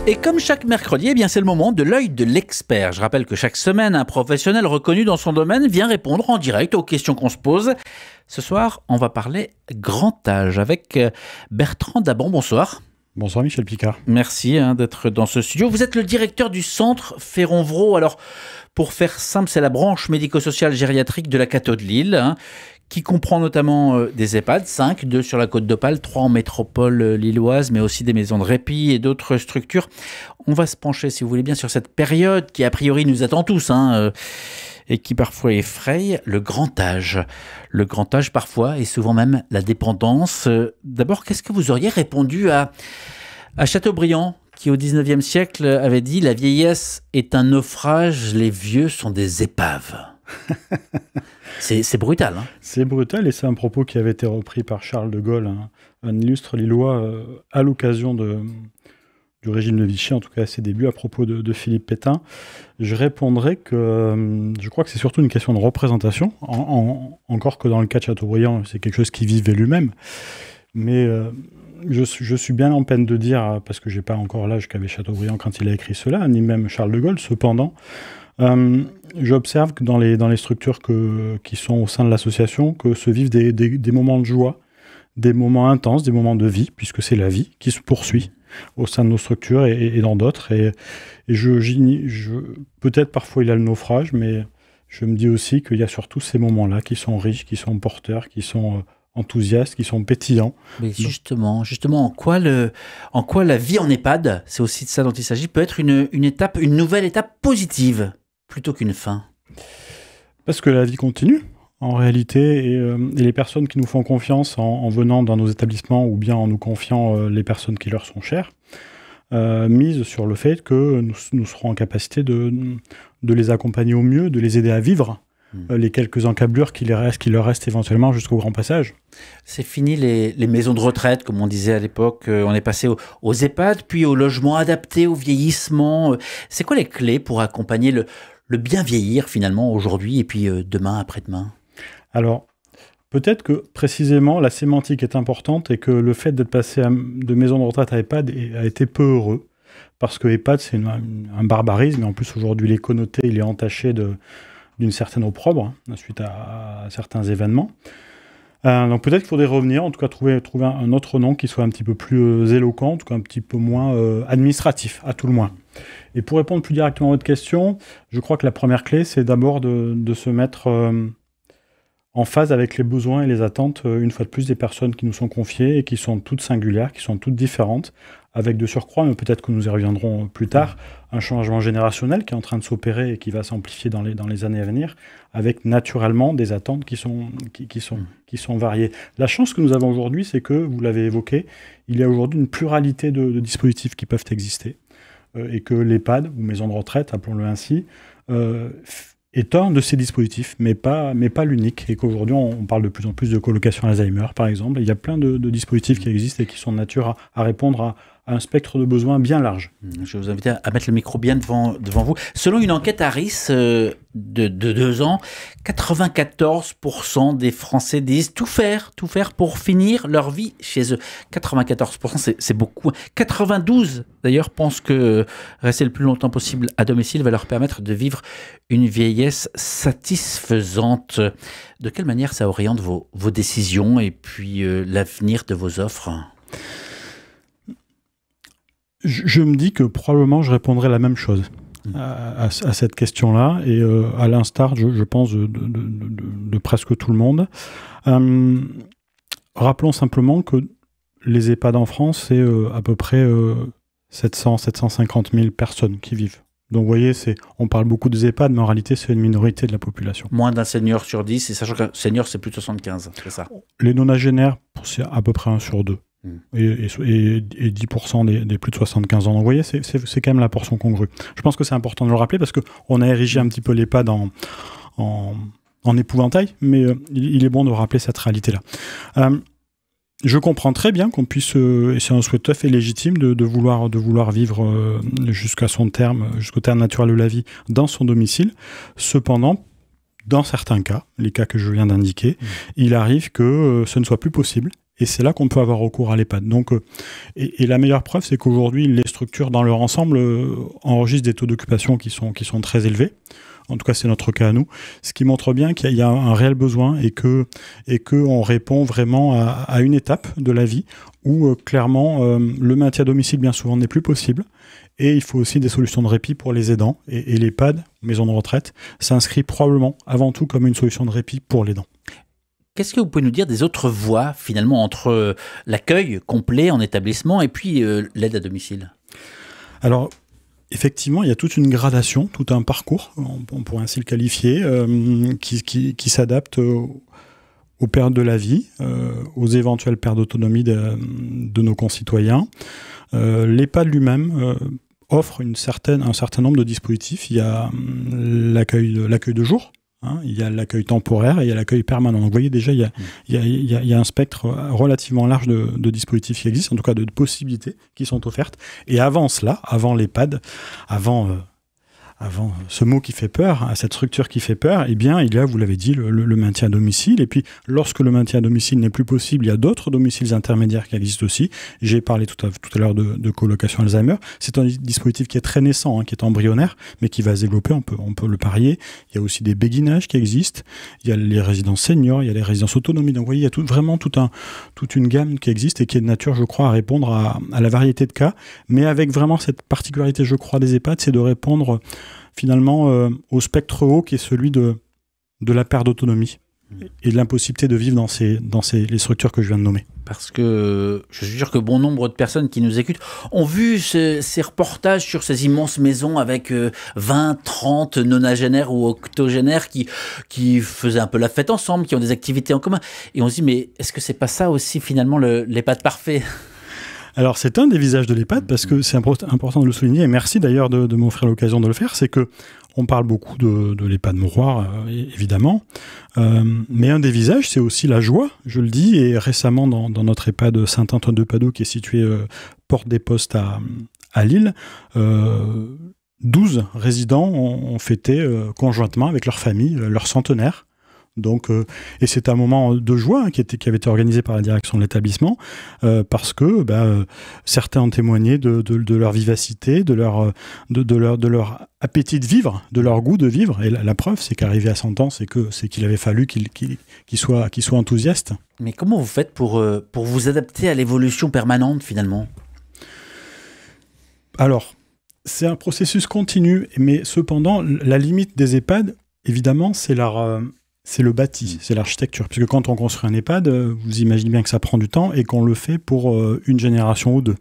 Et comme chaque mercredi, eh bien c'est le moment de l'œil de l'expert. Je rappelle que chaque semaine, un professionnel reconnu dans son domaine vient répondre en direct aux questions qu'on se pose. Ce soir, on va parler grand âge avec Bertrand Daban. Bonsoir. Bonsoir Michel Picard. Merci d'être dans ce studio. Vous êtes le directeur du centre Féronvreau. Alors, pour faire simple, c'est la branche médico-sociale gériatrique de la Catho de Lille, qui comprend notamment des EHPAD, 5, 2 sur la Côte d'Opale, 3 en métropole lilloise, mais aussi des maisons de répit et d'autres structures. On va se pencher, si vous voulez bien, sur cette période qui, a priori, nous attend tous, et qui parfois effraie, le grand âge. Le grand âge, parfois, et souvent même la dépendance. D'abord, qu'est-ce que vous auriez répondu à Chateaubriand, qui au 19e siècle avait dit « La vieillesse est un naufrage, les vieux sont des épaves ». C'est brutal. C'est brutal, et c'est un propos qui avait été repris par Charles de Gaulle, un illustre Lillois, à l'occasion du régime de Vichy, en tout cas à ses débuts, à propos de Philippe Pétain. Je répondrais que je crois que c'est surtout une question de représentation, encore que dans le cas de Chateaubriand, c'est quelque chose qu'il vivait lui-même. Mais je suis bien en peine de dire, parce que je n'ai pas encore l'âge qu'avait Chateaubriand quand il a écrit cela, ni même Charles de Gaulle, cependant, j'observe que dans les structures qui sont au sein de l'association, que se vivent des moments de joie, des moments intenses, des moments de vie, puisque c'est la vie qui se poursuit au sein de nos structures et dans d'autres. Et peut-être parfois il y a le naufrage, mais je me dis aussi qu'il y a surtout ces moments-là qui sont riches, qui sont porteurs, qui sont enthousiastes, qui sont pétillants. Mais justement, en quoi la vie en EHPAD, c'est aussi de ça dont il s'agit, peut être une nouvelle étape positive plutôt qu'une fin? Parce que la vie continue, en réalité, et les personnes qui nous font confiance en venant dans nos établissements ou bien en nous confiant les personnes qui leur sont chères, misent sur le fait que nous serons en capacité de les accompagner au mieux, de les aider à vivre les quelques encablures qui leur restent éventuellement jusqu'au grand passage. C'est fini les maisons de retraite, comme on disait à l'époque. On est passé aux EHPAD, puis au logement adapté, au vieillissement. C'est quoi les clés pour accompagner le bien vieillir finalement aujourd'hui et puis demain, après-demain? Alors, peut-être que précisément la sémantique est importante et que le fait d'être passé de maison de retraite à EHPAD a été peu heureux. Parce que EHPAD, c'est un barbarisme. Et en plus, aujourd'hui, il est connoté, il est entaché d'une certaine opprobre suite à certains événements. Donc peut-être qu'il faudrait revenir, en tout cas trouver un autre nom qui soit un petit peu plus éloquent, en tout cas un petit peu moins administratif, à tout le moins. Et pour répondre plus directement à votre question, je crois que la première clé, c'est d'abord de se mettre en phase avec les besoins et les attentes, une fois de plus, des personnes qui nous sont confiées et qui sont toutes singulières, qui sont toutes différentes, avec de surcroît, mais peut-être que nous y reviendrons plus tard, un changement générationnel qui est en train de s'opérer et qui va s'amplifier dans les années à venir, avec naturellement des attentes qui sont variées. La chance que nous avons aujourd'hui, c'est que, vous l'avez évoqué, il y a aujourd'hui une pluralité de dispositifs qui peuvent exister, et que l'EHPAD, ou maison de retraite, appelons-le ainsi, est un de ces dispositifs, mais pas l'unique. Et qu'aujourd'hui, on parle de plus en plus de colocation Alzheimer, par exemple. Il y a plein de dispositifs qui existent et qui sont de nature à répondre à un spectre de besoins bien large. Je vais vous inviter à mettre le micro bien devant vous. Selon une enquête Harris de 2 ans, 94% des Français disent tout faire pour finir leur vie chez eux. 94%, c'est beaucoup. 92% d'ailleurs pensent que rester le plus longtemps possible à domicile va leur permettre de vivre une vieillesse satisfaisante. De quelle manière ça oriente vos décisions et puis l'avenir de vos offres ? Je me dis que probablement je répondrai la même chose à cette question-là, et à l'instar, je pense, de presque tout le monde. Rappelons simplement que les EHPAD en France, c'est à peu près 750 000 personnes qui vivent. Donc vous voyez, on parle beaucoup des EHPAD, mais en réalité, c'est une minorité de la population. Moins d'un senior sur 10, et sachant qu'un senior, c'est plus de 75, c'est ça? Les nonagénaires, c'est à peu près 1 sur 2. Et 10% des plus de 75 ans. Donc vous voyez, c'est quand même la portion congrue. Je pense que c'est important de le rappeler parce qu'on a érigé un petit peu l'EHPAD en épouvantail, mais il est bon de rappeler cette réalité-là. Je comprends très bien qu'on puisse, et c'est un souhait tout à fait légitime, de vouloir vivre jusqu'au terme naturel de la vie dans son domicile. Cependant, dans certains cas, les cas que je viens d'indiquer, il arrive que ce ne soit plus possible Et c'est là qu'on peut avoir recours à l'EHPAD. Donc, et la meilleure preuve, c'est qu'aujourd'hui, les structures dans leur ensemble enregistrent des taux d'occupation qui sont très élevés. En tout cas, c'est notre cas à nous. Ce qui montre bien qu'il y a un réel besoin et que on répond vraiment à une étape de la vie où clairement le maintien à domicile bien souvent n'est plus possible. Et il faut aussi des solutions de répit pour les aidants. Et l'EHPAD, maison de retraite, s'inscrit probablement avant tout comme une solution de répit pour l'aidant. Qu'est-ce que vous pouvez nous dire des autres voies, finalement, entre l'accueil complet en établissement et puis l'aide à domicile? Alors, effectivement, il y a toute une gradation, tout un parcours, on pourrait ainsi le qualifier, qui s'adapte aux pertes de la vie, aux éventuelles pertes d'autonomie de nos concitoyens. L'EHPAD lui-même offre un certain nombre de dispositifs. Il y a l'accueil de jour, il y a l'accueil temporaire et il y a l'accueil permanent. Donc vous voyez déjà, il y a un spectre relativement large de dispositifs qui existent, en tout cas de possibilités qui sont offertes. Et avant cela, avant l'EHPAD, avant ce mot qui fait peur, cette structure qui fait peur, eh bien, il y a, vous l'avez dit, le maintien à domicile. Et puis, lorsque le maintien à domicile n'est plus possible, il y a d'autres domiciles intermédiaires qui existent aussi. J'ai parlé tout à l'heure de colocation Alzheimer. C'est un dispositif qui est très naissant, qui est embryonnaire, mais qui va se développer, on peut le parier. Il y a aussi des béguinages qui existent. Il y a les résidences seniors, il y a les résidences autonomie. Donc, vous voyez, il y a vraiment toute une gamme qui existe et qui est de nature, je crois, à répondre à la variété de cas, mais avec vraiment cette particularité, je crois, des EHPAD, c'est de répondre finalement au spectre haut qui est celui de la perte d'autonomie et de l'impossibilité de vivre dans les structures que je viens de nommer. Parce que je suis sûr que bon nombre de personnes qui nous écoutent ont vu ces reportages sur ces immenses maisons avec 20, 30 nonagénaires ou octogénaires qui faisaient un peu la fête ensemble, qui ont des activités en commun. Et on se dit, mais est-ce que c'est pas ça aussi finalement l'EHPAD parfait ? Alors, c'est un des visages de l'EHPAD, parce que c'est important de le souligner, et merci d'ailleurs de m'offrir l'occasion de le faire, c'est que on parle beaucoup de l'EHPAD mouroir, évidemment, mais un des visages, c'est aussi la joie, je le dis, et récemment, dans notre EHPAD Saint-Antoine-de-Padoue, qui est situé porte des Postes à Lille, 12 résidents ont fêté conjointement avec leur famille leur centenaire. Donc, et c'est un moment de joie qui avait été organisé par la direction de l'établissement parce que certains ont témoigné de leur vivacité, de leur appétit de vivre, de leur goût de vivre. Et la preuve, c'est qu'arrivé à 100 ans, c'est qu'il avait fallu qu'il soit enthousiaste. Mais comment vous faites pour vous adapter à l'évolution permanente finalement ? Alors, c'est un processus continu, mais cependant, la limite des EHPAD, évidemment, c'est le bâti, c'est l'architecture. Puisque quand on construit un EHPAD, vous imaginez bien que ça prend du temps et qu'on le fait pour une génération ou deux.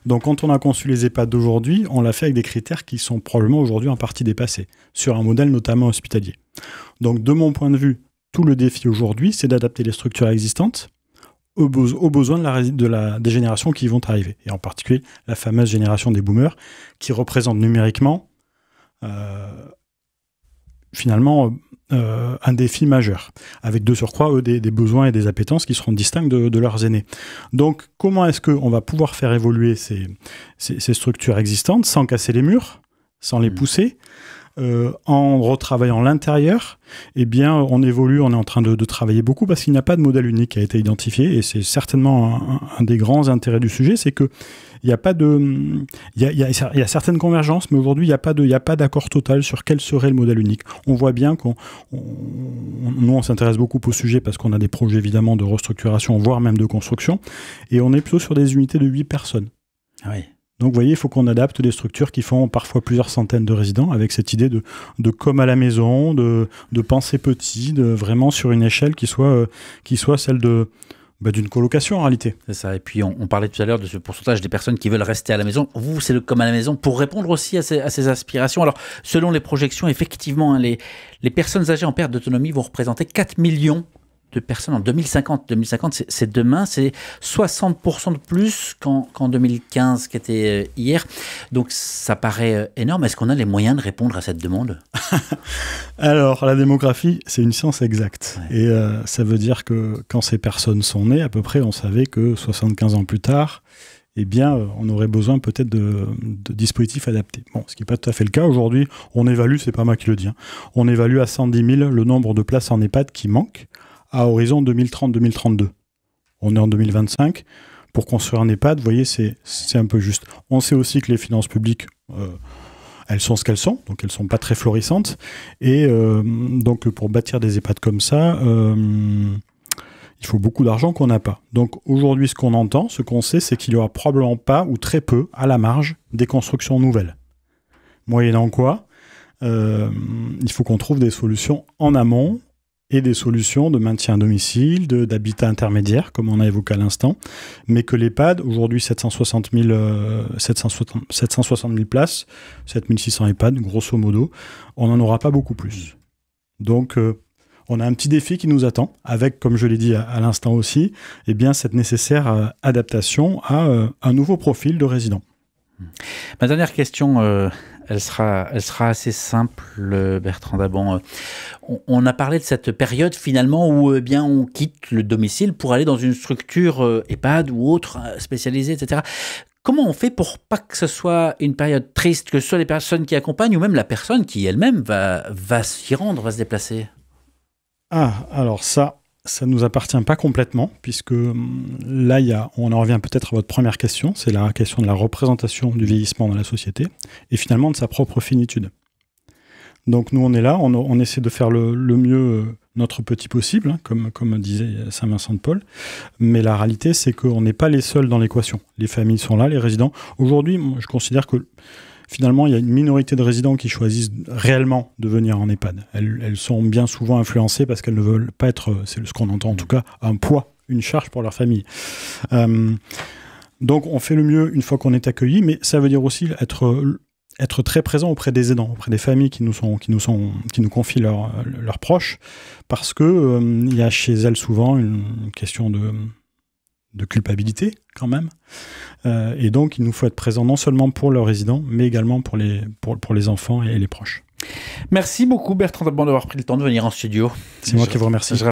Donc quand on a conçu les EHPAD d'aujourd'hui, on l'a fait avec des critères qui sont probablement aujourd'hui en partie dépassés, sur un modèle notamment hospitalier. Donc de mon point de vue, tout le défi aujourd'hui, c'est d'adapter les structures existantes aux besoins des générations qui vont arriver. Et en particulier, la fameuse génération des boomers, qui représente numériquement finalement un défi majeur, avec de surcroît, eux, des besoins et des appétences qui seront distincts de leurs aînés. Donc, comment est-ce qu'on va pouvoir faire évoluer ces structures existantes sans casser les murs, sans les pousser, en retravaillant l'intérieur? Eh bien, on est en train de travailler beaucoup parce qu'il n'y a pas de modèle unique qui a été identifié et c'est certainement un des grands intérêts du sujet, c'est que il y a certaines convergences, mais aujourd'hui, il n'y a pas d'accord total sur quel serait le modèle unique. On voit bien nous, on s'intéresse beaucoup au sujet parce qu'on a des projets, évidemment, de restructuration, voire même de construction, et on est plutôt sur des unités de 8 personnes. Ah oui. Donc, vous voyez, il faut qu'on adapte des structures qui font parfois plusieurs centaines de résidents avec cette idée de comme à la maison, de penser petit, de vraiment sur une échelle qui soit celle d'une colocation en réalité. C'est ça. Et puis on parlait tout à l'heure de ce pourcentage des personnes qui veulent rester à la maison. Vous, c'est le comme à la maison pour répondre aussi à ces aspirations. Alors, selon les projections, effectivement, les personnes âgées en perte d'autonomie vont représenter 4 millions de personnes en 2050. 2050, c'est demain, c'est 60% de plus qu'en 2015, qui était hier. Donc ça paraît énorme. Est-ce qu'on a les moyens de répondre à cette demande ? Alors, la démographie, c'est une science exacte. Ouais. Et ça veut dire que quand ces personnes sont nées, à peu près, on savait que 75 ans plus tard, eh bien, on aurait besoin peut-être de dispositifs adaptés. Bon, ce qui n'est pas tout à fait le cas. Aujourd'hui, on évalue, c'est pas moi qui le dis, on évalue à 110 000 le nombre de places en EHPAD qui manquent à horizon 2030-2032. On est en 2025. Pour construire un EHPAD, vous voyez, c'est un peu juste. On sait aussi que les finances publiques, elles sont ce qu'elles sont, donc elles ne sont pas très florissantes. Et donc pour bâtir des EHPAD comme ça, il faut beaucoup d'argent qu'on n'a pas. Donc aujourd'hui, ce qu'on entend, ce qu'on sait, c'est qu'il n'y aura probablement pas, ou très peu, à la marge, des constructions nouvelles. Moyennant quoi, il faut qu'on trouve des solutions en amont et des solutions de maintien à domicile, d'habitat intermédiaire, comme on a évoqué à l'instant, mais que l'EHPAD, aujourd'hui 760 000 places, 7600 EHPAD, grosso modo, on n'en aura pas beaucoup plus. Donc, on a un petit défi qui nous attend, avec, comme je l'ai dit à l'instant aussi, eh bien, cette nécessaire adaptation à un nouveau profil de résident. Ma dernière question, elle sera assez simple, Bertrand Daban. On a parlé de cette période finalement où eh bien, on quitte le domicile pour aller dans une structure EHPAD ou autre spécialisée, etc. Comment on fait pour pas que ce soit une période triste, que ce soit les personnes qui accompagnent ou même la personne qui elle-même va s'y rendre, va se déplacer? Ah, alors ça ne nous appartient pas complètement, puisque là, on en revient peut-être à votre première question, c'est la question de la représentation du vieillissement dans la société, et finalement de sa propre finitude. Donc nous, on est là, on essaie de faire le mieux notre petit possible, hein, comme disait Saint-Vincent-de-Paul, mais la réalité, c'est qu'on n'est pas les seuls dans l'équation. Les familles sont là, les résidents. Aujourd'hui, je considère que finalement, il y a une minorité de résidents qui choisissent réellement de venir en EHPAD. Elles sont bien souvent influencées parce qu'elles ne veulent pas être, c'est ce qu'on entend en tout cas, un poids, une charge pour leur famille. Donc on fait le mieux une fois qu'on est accueilli, mais ça veut dire aussi être très présent auprès des aidants, auprès des familles qui nous confient leurs proches, parce que il y a chez elles souvent une question de culpabilité quand même. Et donc, il nous faut être présent non seulement pour leurs résidents, mais également pour les enfants et les proches. Merci beaucoup Bertrand Daban d'avoir pris le temps de venir en studio. C'est moi qui vous remercie.